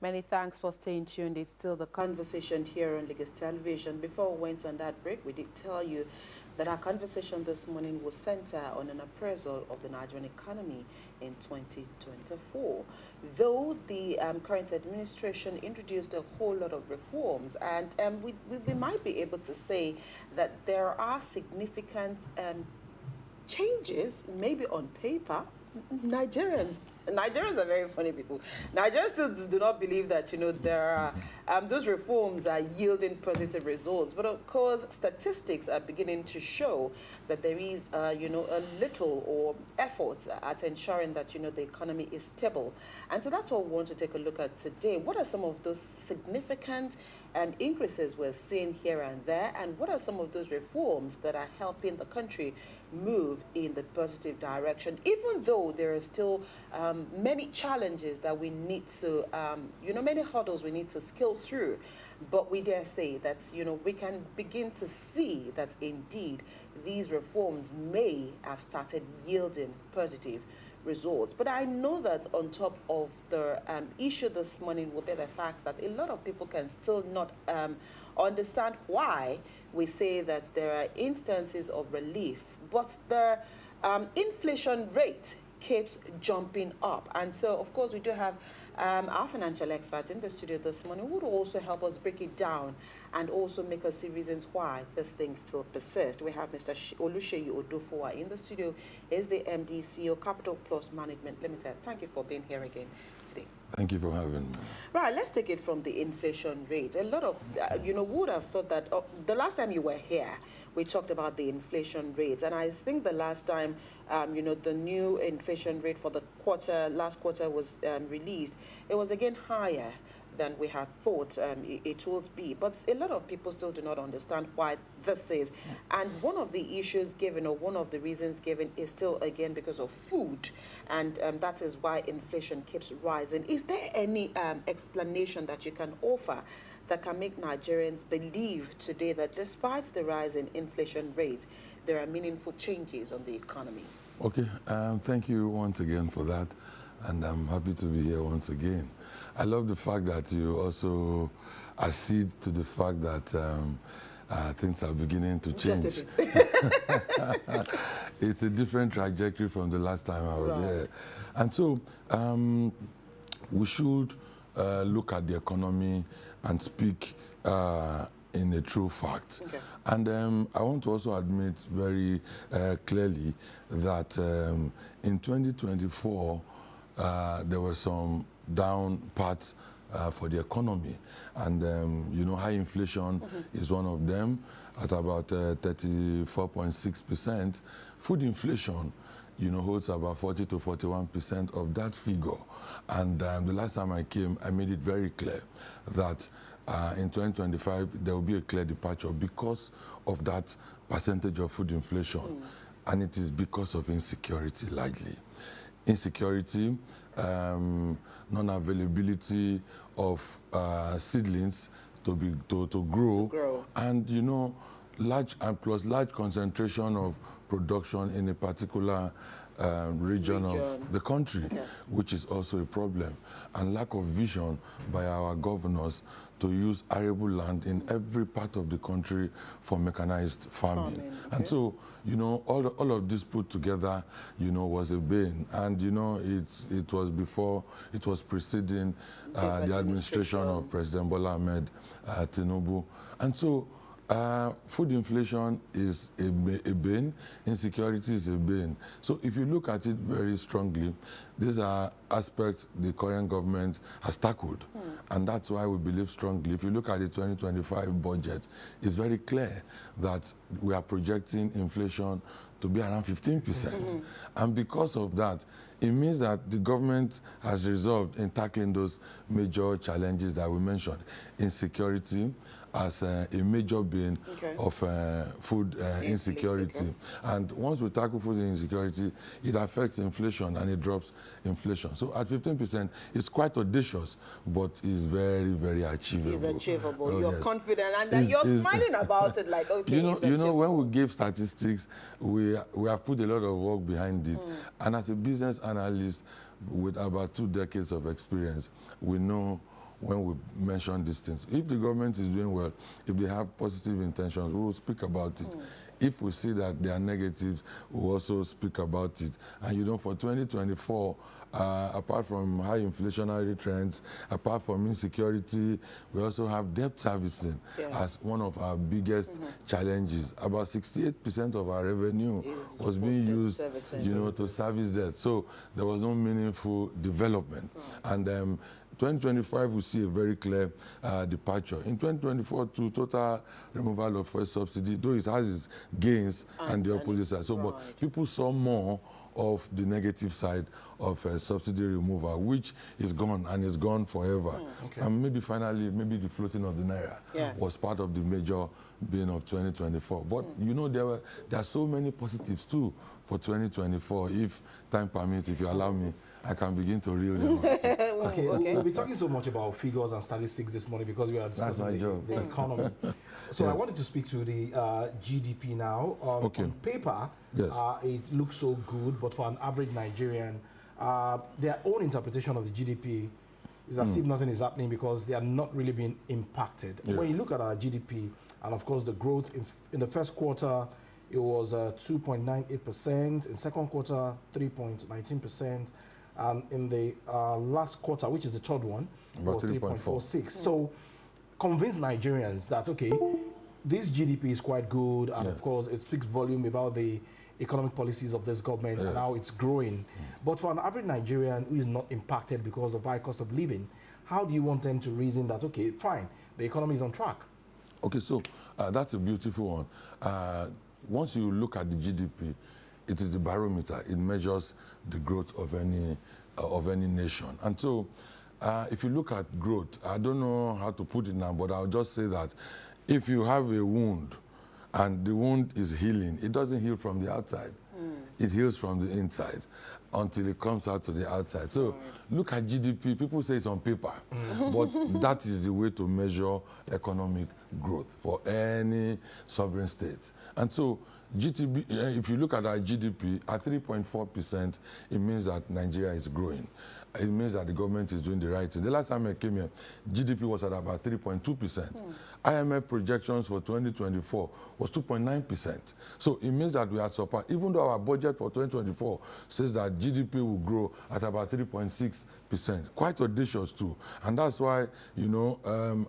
Many thanks for staying tuned. It's still the conversation here on Lagos Television. Before we went on that break, we did tell you that our conversation this morning will center on an appraisal of the Nigerian economy in 2024. Though the current administration introduced a whole lot of reforms, and we might be able to say that there are significant changes, maybe on paper. Nigerians are very funny people. Nigerians still do not believe that, there are, those reforms are yielding positive results. But of course, statistics are beginning to show that there is, a little or effort at ensuring that, the economy is stable. And so that's what we want to take a look at today. What are some of those significant increases we're seeing here and there? And what are some of those reforms that are helping the country move in the positive direction, even though there are still many challenges that we need to, many hurdles we need to scale through. But we dare say that, we can begin to see that indeed these reforms may have started yielding positive results. But I know that on top of the issue this morning will be the fact that a lot of people can still not understand why we say that there are instances of relief, but the inflation rate keeps jumping up. And so, of course, we do have our financial experts in the studio this morning who will also help us break it down and also make us see reasons why this thing still persists. We have Mr. Oluseyi Odufuwa in the studio. He's the MD, CEO, Capital Plus Management Limited. Thank you for being here again today. Thank you for having me. Right, let's take it from the inflation rate. A lot of, would have thought that the last time you were here, we talked about the inflation rates. And I think the last time, the new inflation rate for the last quarter was released, it was again higher than we had thought it would be. But a lot of people still do not understand why this is. And one of the issues given, or one of the reasons given, is still, again, because of food. And that is why inflation keeps rising. Is there any explanation that you can offer that can make Nigerians believe today that despite the rise in inflation rates, there are meaningful changes on the economy? Okay, thank you once again for that. And I'm happy to be here once again. I love the fact that you also accede to the fact that things are beginning to change. Just a bit. It's a different trajectory from the last time I was here. And so we should look at the economy and speak in a true fact. Okay. And I want to also admit very clearly that in 2024, there were some down parts for the economy. And, high inflation is one of them at about 34.6%. Food inflation, holds about 40 to 41% of that figure. And the last time I came, I made it very clear that in 2025, there will be a clear departure because of that percentage of food inflation. And it is because of insecurity, largely. Insecurity, non-availability of seedlings to grow, and large concentration of production in a particular region of the country, which is also a problem, and lack of vision by our governors to use arable land in every part of the country for mechanized farming. And so, all of this put together, was a bane. And, it was preceding the administration of President Bola Ahmed Tinubu. And so, food inflation is a bane, insecurity is a bane. So if you look at it very strongly, these are aspects the current government has tackled. And that's why we believe strongly. If you look at the 2025 budget, it's very clear that we are projecting inflation to be around 15%. And because of that, it means that the government has resolved in tackling those major challenges that we mentioned. Insecurity as a major bane of food insecurity. And once we tackle food insecurity, it affects inflation and it drops inflation. So at 15%, it's quite audacious, but it's very, very achievable. It's achievable. You're confident, and you're smiling about it like, okay, when we give statistics, we have put a lot of work behind it. And as a business analyst with about 2 decades of experience, we know when we mention these things. If the government is doing well, if they have positive intentions, we will speak about it. If we see that there are negatives, we'll also speak about it. And you know, for 2024, apart from high inflationary trends, apart from insecurity, we also have debt servicing as one of our biggest challenges. About 68% of our revenue was being used, you know, to service debt. So there was no meaningful development. And 2025, we see a very clear departure. In 2024, to total removal of fuel subsidy, though it has its gains and the opposite side. So, but people saw more of the negative side of subsidy removal, which is gone and is gone forever. And maybe finally, maybe the floating of the naira was part of the major being of 2024. But you know, there are so many positives too for 2024. If time permits, if you allow me, I can begin to reel them out. Okay, we'll be talking so much about figures and statistics this morning because we are discussing the economy. So I wanted to speak to the GDP now. On paper, it looks so good, but for an average Nigerian, their own interpretation of the GDP is as if nothing is happening because they are not really being impacted. When you look at our GDP, and of course the growth in the first quarter, it was 2.98%, in second quarter, 3.19%, and in the last quarter, which is the third one, was 3.46. So convince Nigerians that, okay, this GDP is quite good, and of course it speaks volume about the economic policies of this government and how it's growing. But for an average Nigerian who is not impacted because of high cost of living, how do you want them to reason that, okay, fine, the economy is on track? Okay, so that's a beautiful one. Once you look at the GDP, it is the barometer. It measures the growth of any nation. And so if you look at growth, I don't know how to put it now, but I'll just say that if you have a wound and the wound is healing, it doesn't heal from the outside. It heals from the inside until it comes out to the outside. So look at GDP. People say it's on paper, but that is the way to measure economic growth for any sovereign state. And so GDP, if you look at our GDP at 3.4%, it means that Nigeria is growing. It means that the government is doing the right thing. The last time I came here, GDP was at about 3.2%. IMF projections for 2024 was 2.9%. So it means that we are surpassed, even though our budget for 2024 says that GDP will grow at about 3.6%. Quite audacious too. And that's why, you know,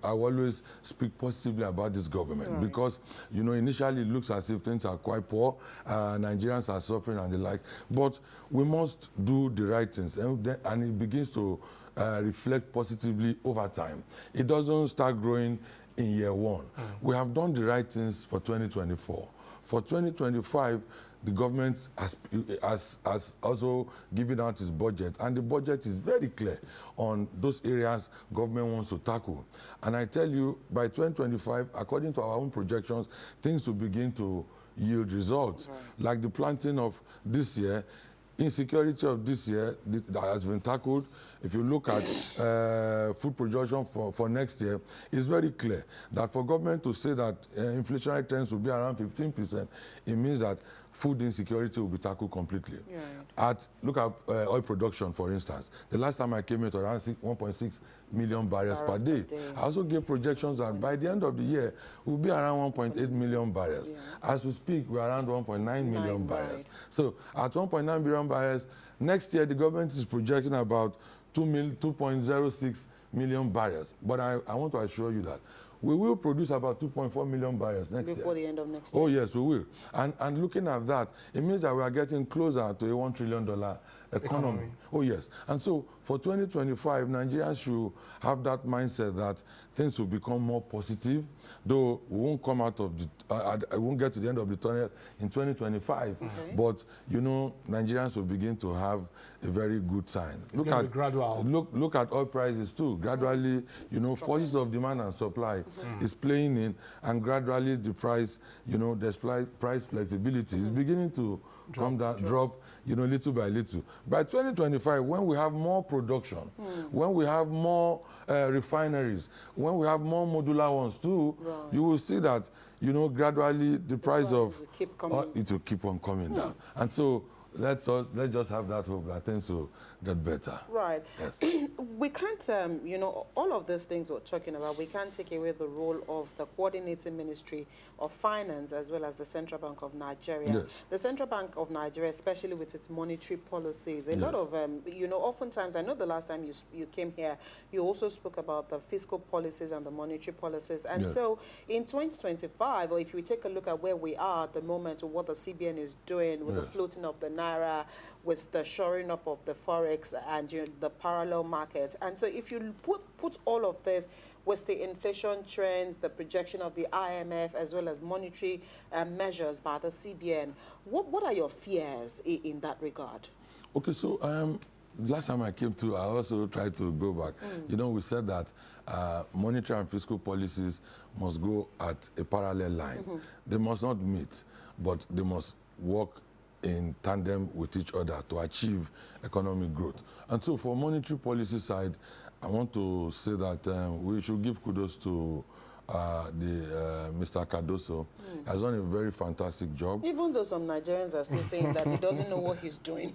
I always speak positively about this government because, you know, initially it looks as if things are quite poor, Nigerians are suffering and the like, but we must do the right things, and it begins to reflect positively over time. It doesn't start growing in year one. We have done the right things for 2024. For 2025, the government has also given out its budget, and the budget is very clear on those areas government wants to tackle. And I tell you, by 2025, according to our own projections, things will begin to yield results. Like the planting of this year, insecurity of this year that has been tackled. If you look at food production for next year, it's very clear that for government to say that inflationary trends will be around 15%, it means that food insecurity will be tackled completely. Look at oil production, for instance. The last time I came here, it was around 1.6 million barrels per day. I also gave projections that by the end of the year, we'll be around 1.8 million barrels. As we speak, we're around 1.9 million barrels. So at 1.9 billion barrels, next year the government is projecting about 2.06 million barrels. But I want to assure you that we will produce about 2.4 million barrels next year. Before the end of next year? Oh, yes, we will. And looking at that, it means that we are getting closer to a $1 trillion economy. Oh, yes. And so for 2025, Nigerians should have that mindset that things will become more positive, though we won't come out of the, I won't get to the end of the tunnel in 2025. But, you know, Nigerians will begin to have a very good sign. Look at gradual. Look at oil prices too. Gradually, you know, forces of demand and supply is playing in, and gradually the price, you know, there's price flexibility is beginning to drop, you know, little by little. By 2025, when we have more production, when we have more refineries, when we have more modular ones too, you will see that, you know, gradually the price of keep coming. it will keep on coming down. And so let's just have that hope that things will get better. Right. Yes. We can't, you know, all of these things we're talking about, we can't take away the role of the coordinating Ministry of Finance as well as the Central Bank of Nigeria. Yes. The Central Bank of Nigeria, especially with its monetary policies, a lot of, you know, oftentimes, I know the last time you came here, you also spoke about the fiscal policies and the monetary policies. And so in 2025, or if we take a look at where we are at the moment, or what the CBN is doing with the floating of the Naira, with the shoring up of the Forex and the parallel markets. And so if you put all of this with the inflation trends, the projection of the IMF, as well as monetary measures by the CBN, what are your fears in that regard? Okay, so last time I came to, I also tried to go back. You know, we said that monetary and fiscal policies must go at a parallel line. They must not meet, but they must work in tandem with each other to achieve economic growth. And so for monetary policy side, I want to say that we should give kudos to Mr. Cardoso. He has done a very fantastic job. Even though some Nigerians are still saying that he doesn't know what he's doing.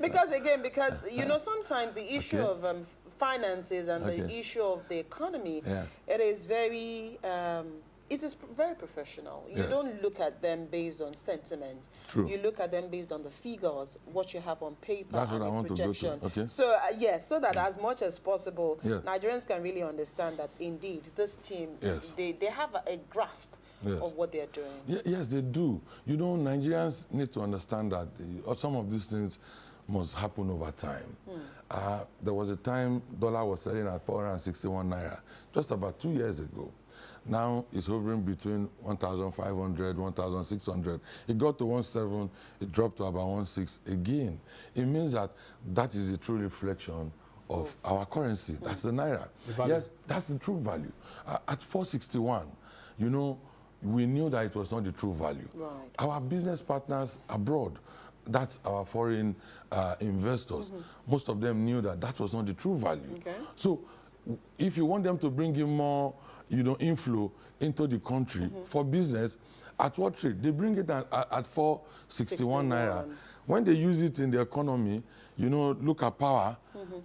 because, you know, sometimes the issue of finances and the issue of the economy, it is very... it is very professional. You don't look at them based on sentiment. True. You look at them based on the figures, what you have on paper, That's and what I the want projection. to go to. Okay. So, yes, so that as much as possible, Nigerians can really understand that indeed this team, they have a grasp of what they're doing. Yes, they do. You know, Nigerians need to understand that some of these things must happen over time. There was a time dollar was selling at 461 Naira, just about 2 years ago. Now it's hovering between 1,500, 1,600. It got to 1,700, it dropped to about 1,600 again. It means that that is a true reflection of our currency. That's the Naira. Yes, that's the true value. At 461, you know, we knew that it was not the true value. Right. Our business partners abroad, that's our foreign investors, most of them knew that that was not the true value. Okay. So if you want them to bring in more, you know, inflow into the country for business, at what rate? They bring it at 461 Naira. When they use it in the economy, you know, look at power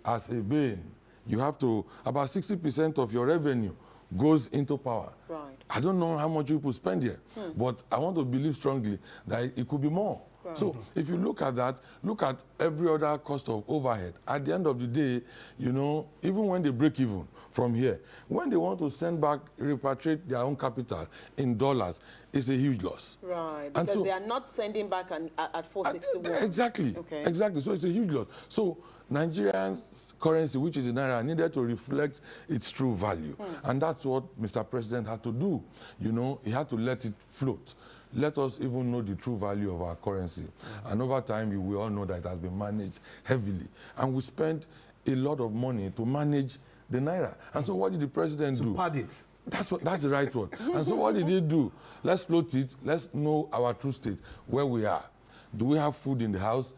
as a bane. You have to, about 60% of your revenue goes into power. Right. I don't know how much people spend here, but I want to believe strongly that it could be more. Right. So if you look at that, look at every other cost of overhead. At the end of the day, you know, even when they break even from here, when they want to send back, repatriate their own capital in dollars, it's a huge loss. Right, because so, they are not sending back at 461. Exactly, exactly. So it's a huge loss. So Nigeria's currency, which is the Naira, needed to reflect its true value. And that's what Mr. President had to do. You know, he had to let it float. Let us even know the true value of our currency. And over time, we all know that it has been managed heavily. And we spent a lot of money to manage the Naira. And so what did the president do? To pad it. That's the right word. And so what did he do? Let's float it. Let's know our true state, where we are. Do we have food in the house?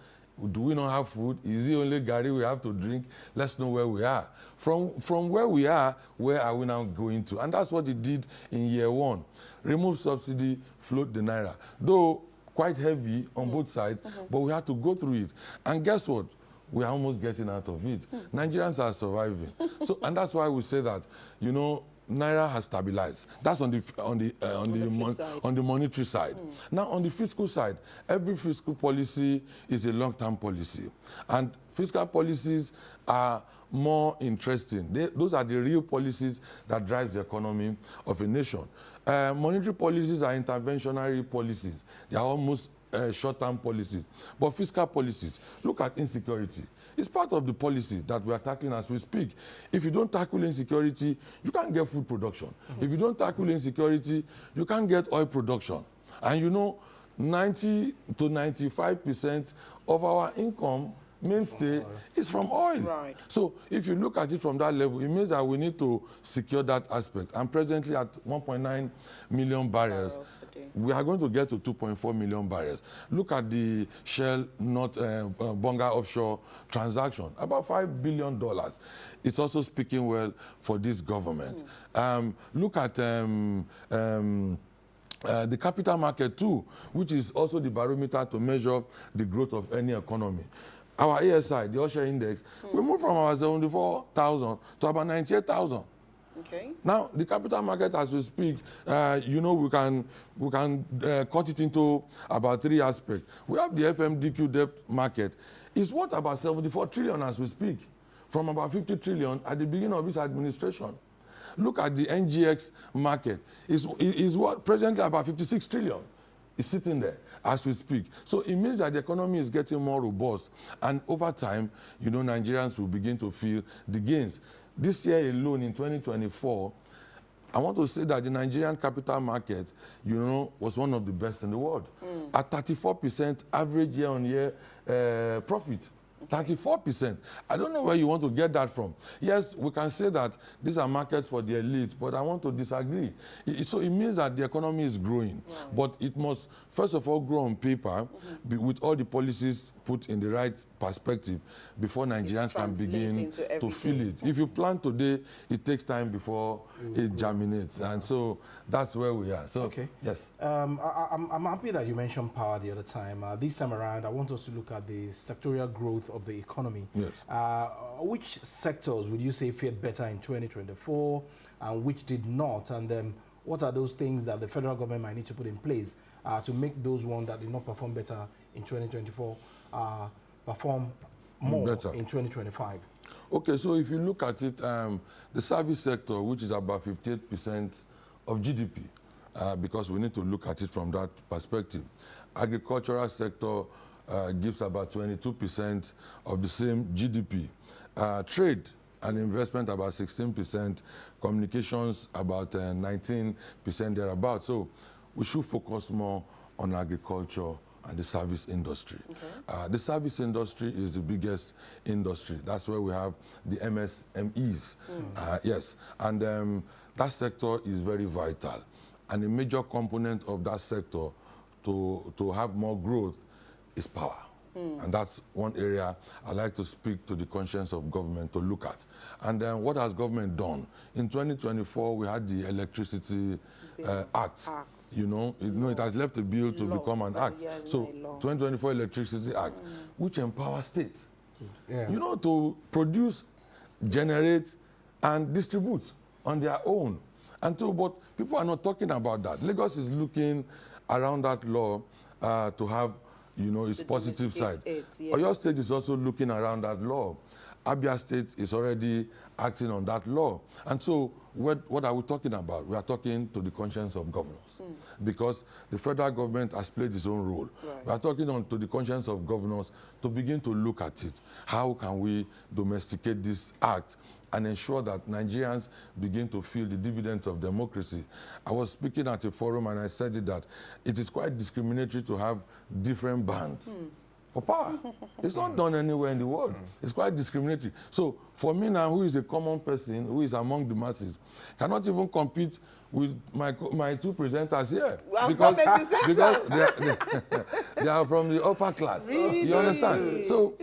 Do we not have food? Is it only gari we have to drink? Let's know where we are. From where we are, where are we now going to? And that's what he did in year one. Remove subsidy, float the Naira. Though quite heavy on both sides, but we had to go through it. And guess what? We are almost getting out of it. Nigerians are surviving. So, and that's why we say that, you know, Naira has stabilized. That's on the monetary side. Now, on the fiscal side, every fiscal policy is a long-term policy, and fiscal policies are more interesting. Those are the real policies that drive the economy of a nation. Monetary policies are interventionary policies. They are almost short-term policies. But fiscal policies, look at insecurity. It's part of the policy that we are tackling as we speak. If you don't tackle insecurity, you can't get food production. If you don't tackle insecurity, you can't get oil production. And you know, 90 to 95% of our income mainstay is from oil. Right. So if you look at it from that level, it means that we need to secure that aspect. And presently at 1.9 million barrels, we are going to get to 2.4 million barrels. Look at the Shell Bonga offshore transaction, about $5 billion. It's also speaking well for this government. Look at the capital market too, which is also the barometer to measure the growth of any economy. Our ASI, the Usher Index, we moved from our 74,000 to about 98,000. Okay. Now, the capital market, as we speak, you know, we can cut it into about 3 aspects. We have the FMDQ debt market. It's worth about 74 trillion as we speak, from about 50 trillion at the beginning of this administration. Look at the NGX market. It's what presently about 56 trillion. It's sitting there as we speak. So it means that the economy is getting more robust. And over time, you know, Nigerians will begin to feel the gains. This year alone, in 2024, I want to say that the Nigerian capital market, you know, was one of the best in the world. At 34% average year-on-year profit. 34%. I don't know where you want to get that from. Yes, we can say that these are markets for the elite, but I want to disagree. So it means that the economy is growing, but it must, first of all, grow on paper with all the policies put in the right perspective before Nigerians can begin to feel it. If you plant today, it takes time before it germinates. And so that's where we are. So, okay. Yes. I'm happy that you mentioned power the other time. This time around, I want us to look at the sectorial growth of the economy. Yes. Which sectors would you say fared better in 2024 and which did not? And what are those things that the federal government might need to put in place to make those ones that did not perform better in 2024 perform more better in 2025? Okay, so if you look at it, the service sector, which is about 58% of GDP, because we need to look at it from that perspective. Agricultural sector gives about 22% of the same GDP. Trade and investment about 16%, communications about 19% thereabout. So we should focus more on agriculture and the service industry. Okay. The service industry is the biggest industry. That's where we have the MSMEs. Yes, and that sector is very vital. And a major component of that sector to have more growth is power. And that's one area I like to speak to the conscience of government to look at. And then what has government done? In 2024, we had the Electricity Act. You know, it has left a bill to become an act. So 2024 Electricity Act, which empowers states, you know, to produce, generate, and distribute on their own. And so, but people are not talking about that. Lagos is looking around that law to have, you know, its positive side. Oyo State is also looking around that law. Abia State is already acting on that law. And so what are we talking about? We are talking to the conscience of governors, because the federal government has played its own role. Right. We are talking to the conscience of governors to begin to look at it. How can we domesticate this act and ensure that Nigerians begin to feel the dividends of democracy? I was speaking at a forum and I said that it is quite discriminatory to have different bands for power. It's not done anywhere in the world. It's quite discriminatory. So for me now, who is a common person, who is among the masses, cannot even compete with my two presenters here. Well, because, what makes you say so? They are from the upper class. Really? You understand? So,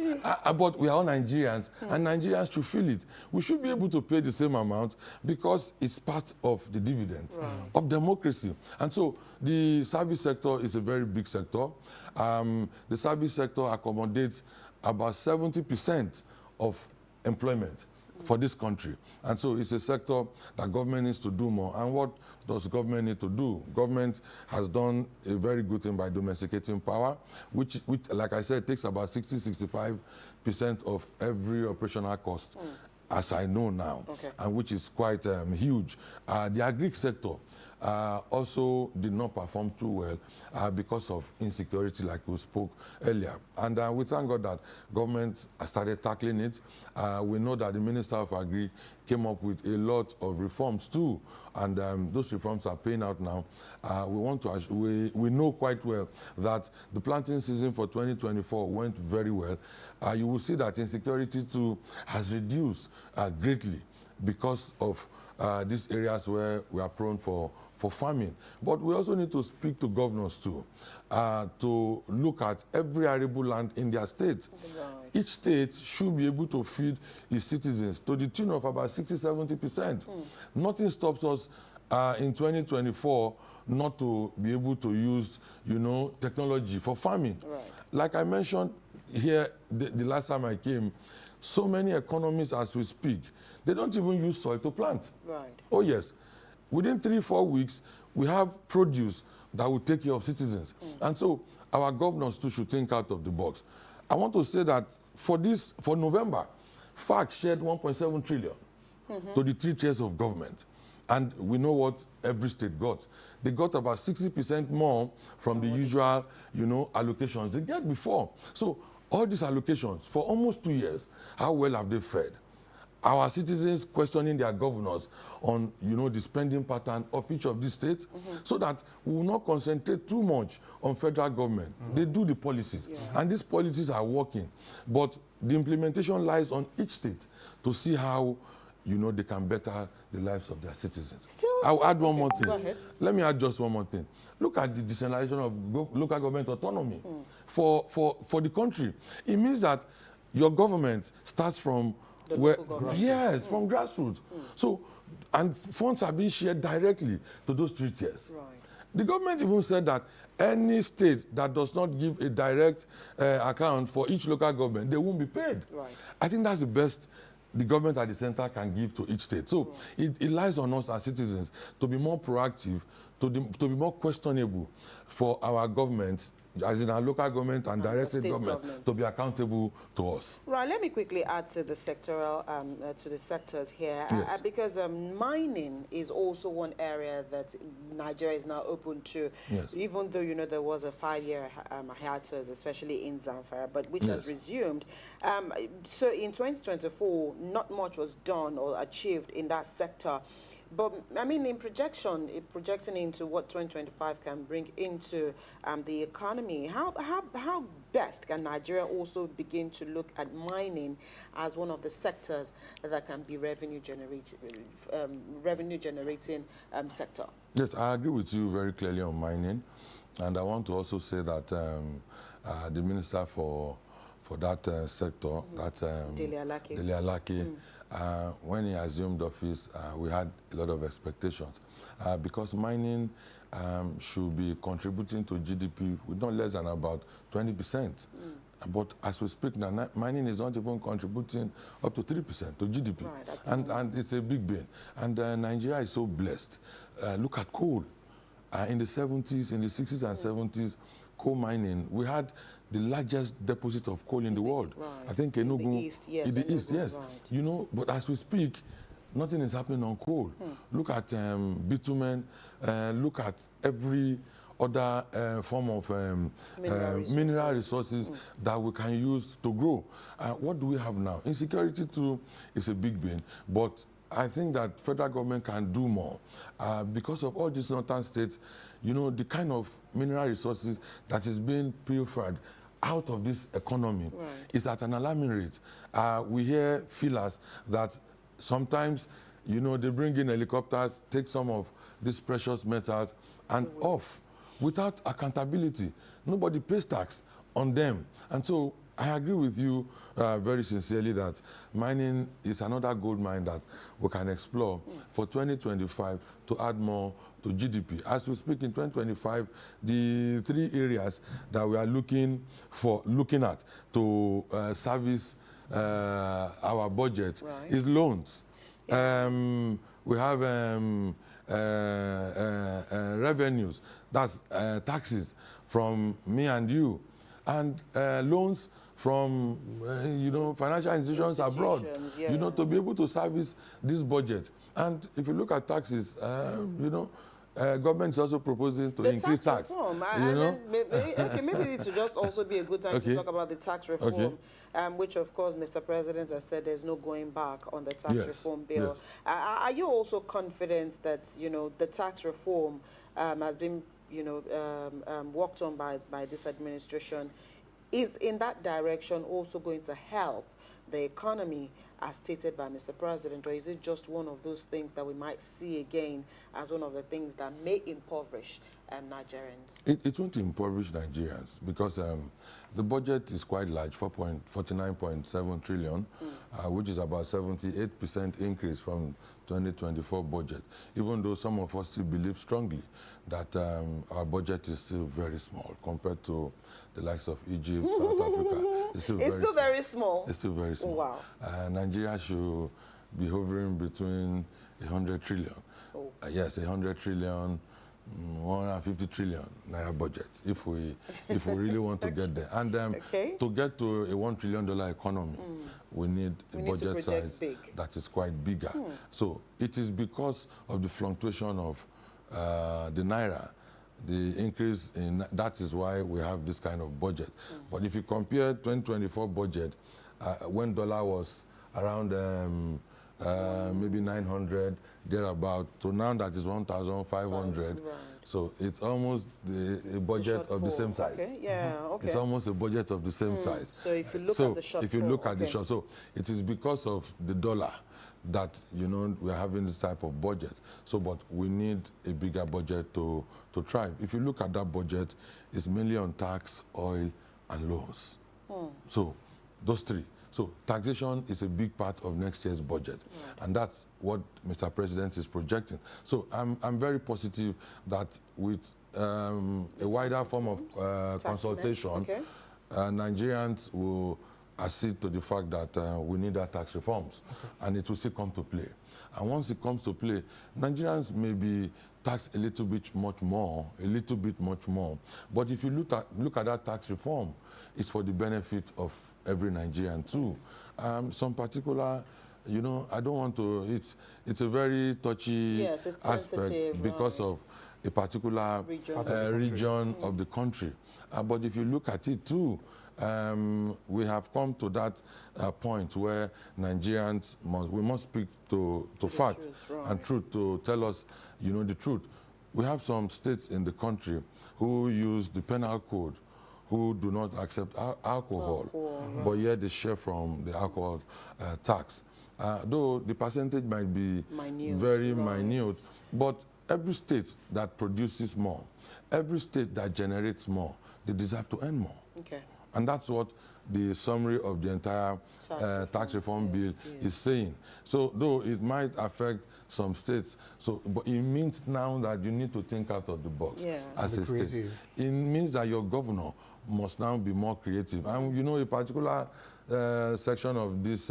but we are all Nigerians, and Nigerians should feel it. We should be able to pay the same amount because it's part of the dividends of democracy. And so the service sector is a very big sector. The service sector accommodates about 70% of employment for this country. And so it's a sector that government needs to do more. And what does government need to do? Government has done a very good thing by domesticating power, which like I said, takes about 60-65% of every operational cost, as I know now, and which is quite huge. The agri sector also did not perform too well because of insecurity, like we spoke earlier. And we thank God that government has started tackling it. We know that the Minister of Agri came up with a lot of reforms too, and those reforms are paying out now. We know quite well that the planting season for 2024 went very well. You will see that insecurity too has reduced greatly because of these areas where we are prone for farming. But we also need to speak to governors too, to look at every arable land in their state. Right. Each state should be able to feed its citizens to the tune of about 60-70%. Nothing stops us in 2024 not to be able to use, technology for farming. Right. Like I mentioned here the last time I came, so many economies as we speak, they don't even use soil to plant. Right. Oh yes. Within 3-4 weeks, we have produce that will take care of citizens. And so our governors too should think out of the box. I want to say that for November, FAC shared 1.7 trillion to the 3 tiers of government. And we know what every state got. They got about 60% more from the usual, allocations they get before. So all these allocations for almost 2 years, how well have they fared? Our citizens questioning their governors on, the spending pattern of each of these states, so that we will not concentrate too much on federal government. They do the policies, and these policies are working. But the implementation lies on each state to see how, they can better the lives of their citizens. I'll add one more thing. Go ahead. Let me add just one more thing. Look at the decentralization of local government autonomy for the country. It means that your government starts from from grassroots. So, and funds are being shared directly to those 3 tiers. Right. The government even said that any state that does not give a direct account for each local government, they won't be paid. Right. I think that's the best the government at the center can give to each state. So it lies on us as citizens to be more proactive, to be more questionable for our government, as in our local government and direct state government, to be accountable to us. Right. Let me quickly add to the sectoral, to the sectors here, Yes. because mining is also one area that Nigeria is now open to. Yes. Even though there was a 5-year hiatus, especially in Zamfara, but which has resumed. So in 2024, not much was done or achieved in that sector. But I mean, in projecting into what 2025 can bring into the economy, how best can Nigeria also begin to look at mining as one of the sectors that can be revenue generating sector? Yes, I agree with you very clearly on mining, and I want to also say that the minister for that sector, Dele Alake. Dele Alake, when he assumed office, we had a lot of expectations because mining should be contributing to GDP with not less than about 20%. But as we speak now, mining is not even contributing up to 3% to GDP. Right, and it's a big gain. And Nigeria is so blessed. Look at coal. In the 70s, in the 60s and 70s, coal mining, we had the largest deposit of coal in the world. Right. I think Enugu. In the east, yes. In the east, yes. Right. But as we speak, nothing is happening on coal. Look at bitumen, look at every other form of mineral resources that we can use to grow. What do we have now? Insecurity too is a big bin, but I think that federal government can do more because of all these northern states. The kind of mineral resources that is being pilfered out of this economy is at an alarming rate. We hear feelers that sometimes, they bring in helicopters, take some of these precious metals and off without accountability. Nobody pays tax on them. And so I agree with you very sincerely that mining is another gold mine that we can explore for 2025 to add more to GDP. As we speak in 2025, the 3 areas that we are looking at to service our budget is loans. We have revenues, that's taxes from me and you, and loans from financial institutions abroad, to be able to service this budget. And if you look at taxes, government is also proposing to increase tax. Reform. Maybe it would just also be a good time to talk about the tax reform, which of course Mr. President has said there's no going back on the tax reform bill. Yes. Are you also confident that the tax reform has been worked on by this administration Is in that direction also going to help the economy as stated by Mr. President, or is it just one of those things that we might see again as one of the things that may impoverish Nigerians? It won't impoverish Nigerians because the budget is quite large, 49.7 trillion, which is about 78% increase from 2024 budget, even though some of us still believe strongly that our budget is still very small compared to the likes of Egypt, South Africa. It's still very small. It's still very small. Wow. Nigeria should be hovering between 100 trillion. Oh. Yes, 100 trillion, 150 trillion naira budget if we really want to get there. And to get to a $1 trillion economy, we need a budget size that is quite bigger. So it is because of the fluctuation of the naira, the increase in that is why we have this kind of budget. But if you compare 2024 budget, when dollar was around maybe 900 thereabout, to now that is 1,500. Right. So it's almost a budget of the same size. Okay. Yeah. Okay. It's almost a budget of the same size. So if you look at the shortfall, if you look at the short, so it is because of the dollar that we're having this type of budget. So, but we need a bigger budget to thrive. If you look at that budget, it's mainly on tax, oil, and loans. So those three. So taxation is a big part of next year's budget, and that's what Mr. President is projecting. So I'm very positive that with a wider form of consultation, Nigerians will accede to the fact that we need our tax reforms, and it will still come to play. And once it comes to play, Nigerians may be taxed a little bit much more. But if you look at that tax reform, it's for the benefit of every Nigerian too. Some particular, I don't want to. It's a very touchy aspect because of a particular region of the country. But if you look at it too, we have come to that point where Nigerians must speak to fact and truth to tell us, the truth. We have some states in the country who use the penal code, who do not accept alcohol, but yet they share from the alcohol tax. Though the percentage might be very minute, but every state that produces more, every state that generates more, they deserve to earn more. Okay. And that's what the summary of the entire tax reform bill is saying. So though it might affect some states, but it means now that you need to think out of the box as a state. It means that your governor must now be more creative. And a particular section of this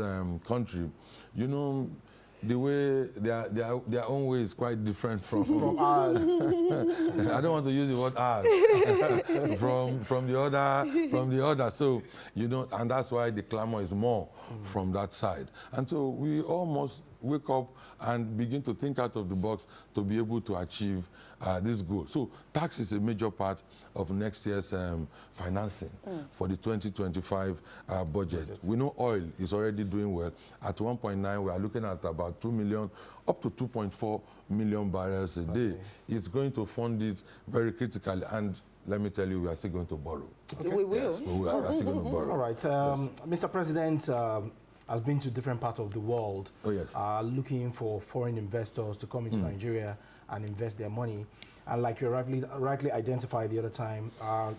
country, the way their own way is quite different from ours. I don't want to use the word ours. from the other. So and that's why the clamor is more from that side. And so we all must wake up and begin to think out of the box to be able to achieve this goal. So tax is a major part of next year's financing for the 2025 budget. We know oil is already doing well. At 1.9, we are looking at about 2 million, up to 2.4 million barrels a day. It's going to fund it very critically. And let me tell you, we are still going to borrow. Okay. We will. Yes, we are still going to borrow. All right. Mr. President has been to different parts of the world, looking for foreign investors to come into Nigeria and invest their money. And like you rightly identified the other time,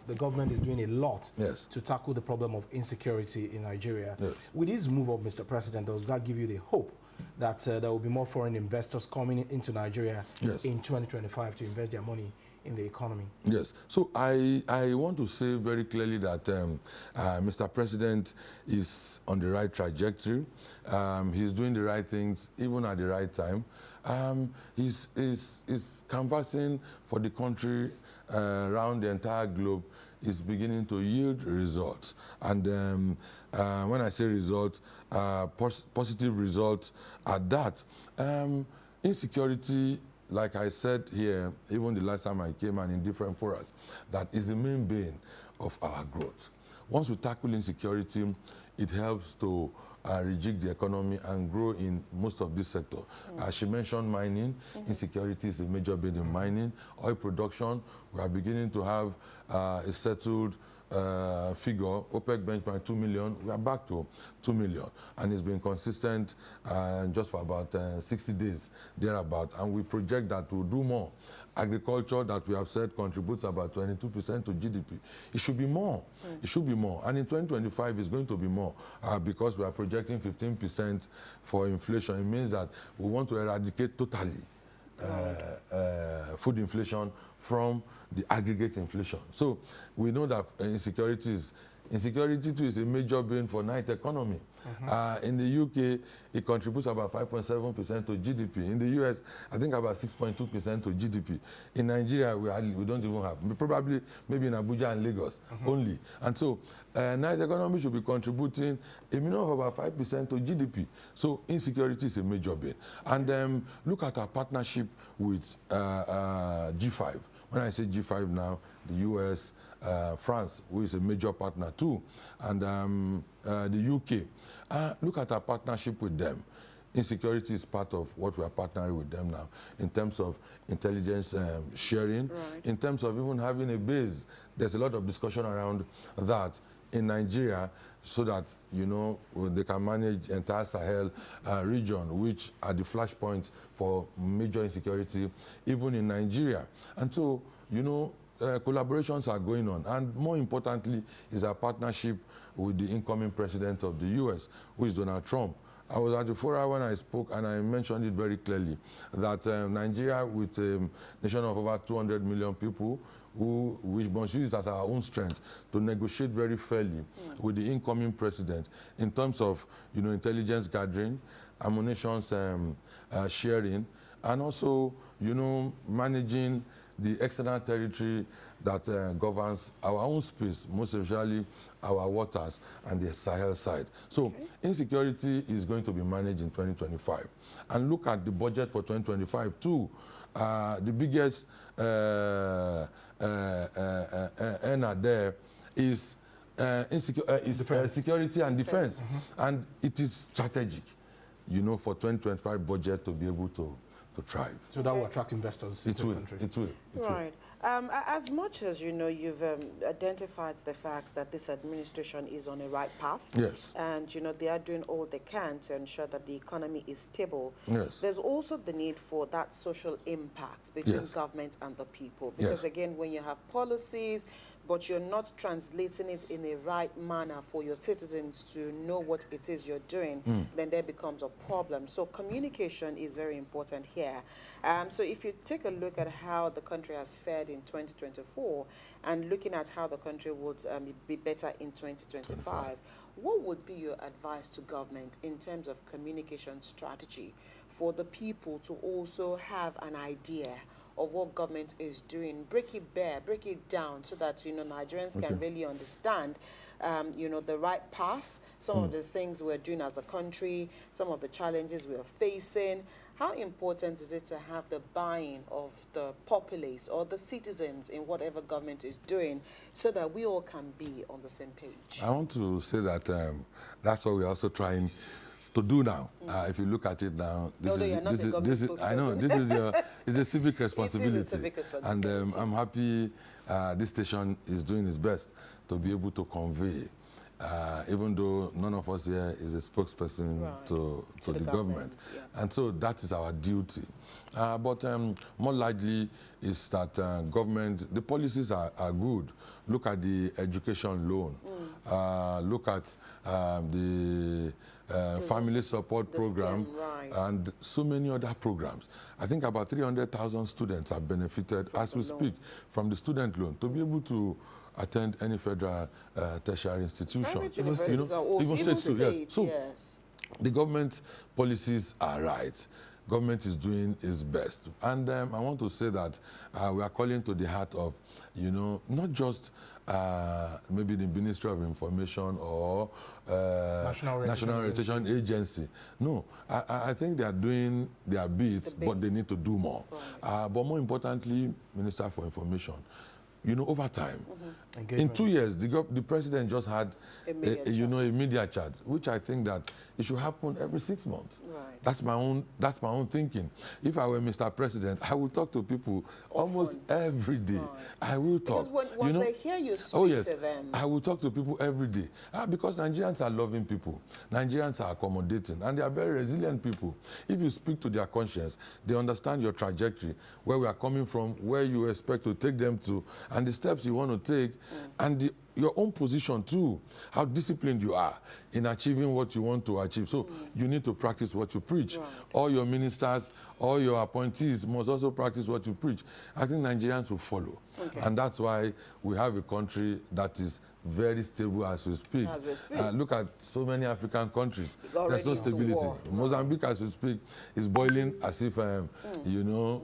the government is doing a lot to tackle the problem of insecurity in Nigeria. Yes. With this move of Mr. President, does that give you the hope that there will be more foreign investors coming into Nigeria in 2025 to invest their money in the economy? Yes. So I want to say very clearly that Mr. President is on the right trajectory. He's doing the right things even at the right time. He's canvassing for the country around the entire globe is beginning to yield results. And when I say results, positive results at that. Insecurity, like I said here, even the last time I came and in different forums, that is the main bane of our growth. Once we tackle insecurity, it helps to rejig the economy and grow in most of this sector. She mentioned mining. Insecurity is a major bane in mining. Oil production, we are beginning to have a settled figure, OPEC benchmark 2 million, we are back to 2 million. And it's been consistent just for about 60 days, thereabout. And we project that we'll do more. Agriculture, that we have said, contributes about 22% to GDP. It should be more. It should be more. And in 2025, it's going to be more because we are projecting 15% for inflation. It means that we want to eradicate totally food inflation from the aggregate inflation. So we know that insecurity too is a major bane for night economy. In the UK, it contributes about 5.7% to GDP. In the US, I think about 6.2% to GDP. In Nigeria, we don't even have. Probably maybe in Abuja and Lagos only. And so night economy should be contributing a minimum of about 5% to GDP. So insecurity is a major bane. And look at our partnership with G5. When I say G5 now, the US, France, who is a major partner too, and the UK. Look at our partnership with them. Insecurity is part of what we are partnering with them now in terms of intelligence sharing, in terms of even having a base. There's a lot of discussion around that in Nigeria so that, you know, they can manage the entire Sahel region, which are the flashpoints for major insecurity, even in Nigeria. And so, you know, collaborations are going on. And more importantly is our partnership with the incoming president of the US, who is Donald Trump. I was at the forum when I spoke, and I mentioned it very clearly, that Nigeria, with a nation of over 200 million people, which must use it as our own strength to negotiate very fairly with the incoming president in terms of, you know, intelligence gathering, ammunitions sharing, and also, you know, managing the external territory that governs our own space, most especially our waters and the Sahel side. So insecurity is going to be managed in 2025. And look at the budget for 2025 too. The biggest earner there is security and defense. And it is strategic, you know, for 2025 budget to be able to thrive. So that will attract investors into the country. It will. Right. As much as, you know, you've identified the facts that this administration is on a right path. Yes. And, you know, they are doing all they can to ensure that the economy is stable. Yes. There's also the need for that social impact between government and the people. Because, again, when you have policies, but you're not translating it in a right manner for your citizens to know what it is you're doing, then there becomes a problem. So communication is very important here. So if you take a look at how the country has fared in 2024 and looking at how the country would be better in 2025, what would be your advice to government in terms of communication strategy for the people to also have an idea of what government is doing? Break it bare, break it down so that, you know, Nigerians can really understand, you know, the right path, some of the things we're doing as a country, some of the challenges we are facing. How important is it to have the buy-in of the populace or the citizens in whatever government is doing so that we all can be on the same page? I want to say that that's what we're also trying to do now. If you look at it now, this is I know this is your it's a civic responsibility. It is a civic responsibility. And I'm happy this station is doing its best to be able to convey, even though none of us here is a spokesperson to the government. And so that is our duty. But more likely is that government, the policies are good. Look at the education loan. Look at the family support program, and so many other programs. I think about 300,000 students have benefited as we speak from the student loan to be able to attend any federal tertiary institution. Private universities are all, even state, So the government policies are right. Government is doing its best. And I want to say that we are calling to the heart of, you know, not just maybe the Ministry of Information or National Orientation Agency. No, I think they are doing their bit, but they need to do more. But more importantly, Minister for Information, you know, over time. In 2 years, the president just had a media chat, which I think that it should happen every 6 months. Right. That's my own thinking. If I were Mr. President, I would talk to people almost every day. Right. I will talk. Because once they hear you speak to them. I will talk to people every day. Because Nigerians are loving people. Nigerians are accommodating, and they are very resilient people. If you speak to their conscience, they understand your trajectory, where we are coming from, where you expect to take them to, and the steps you want to take, and your own position too, how disciplined you are in achieving what you want to achieve. So you need to practice what you preach. Right. All your ministers, all your appointees must also practice what you preach. I think Nigerians will follow. Okay. And that's why we have a country that is very stable as we speak. As we speak. Look at so many African countries. There's no stability. War. Mozambique, as we speak, is boiling as if, you know,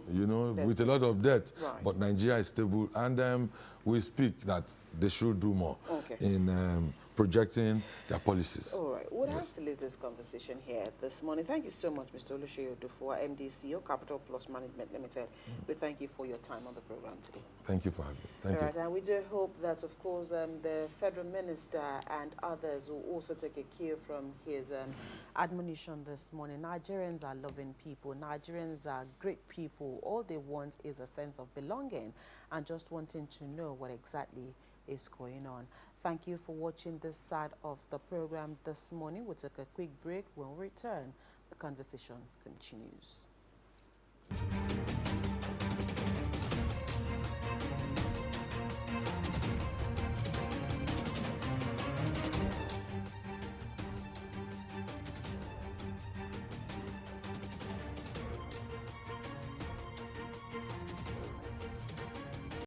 with a lot of debt. Right. But Nigeria is stable, and we speak that they should do more in projecting their policies. All right. We'll have to leave this conversation here this morning. Thank you so much, Mr. Oluseyi Odufuwa, MD, CEO, Capital Plus Management Limited. We thank you for your time on the program today. Thank you for having me. Thank you. All right, and we do hope that, of course, the federal minister and others will also take a cue from his admonition this morning. Nigerians are loving people. Nigerians are great people. All they want is a sense of belonging and just wanting to know what exactly is going on. Thank you for watching this side of the program this morning. We'll take a quick break. When we return, the conversation continues.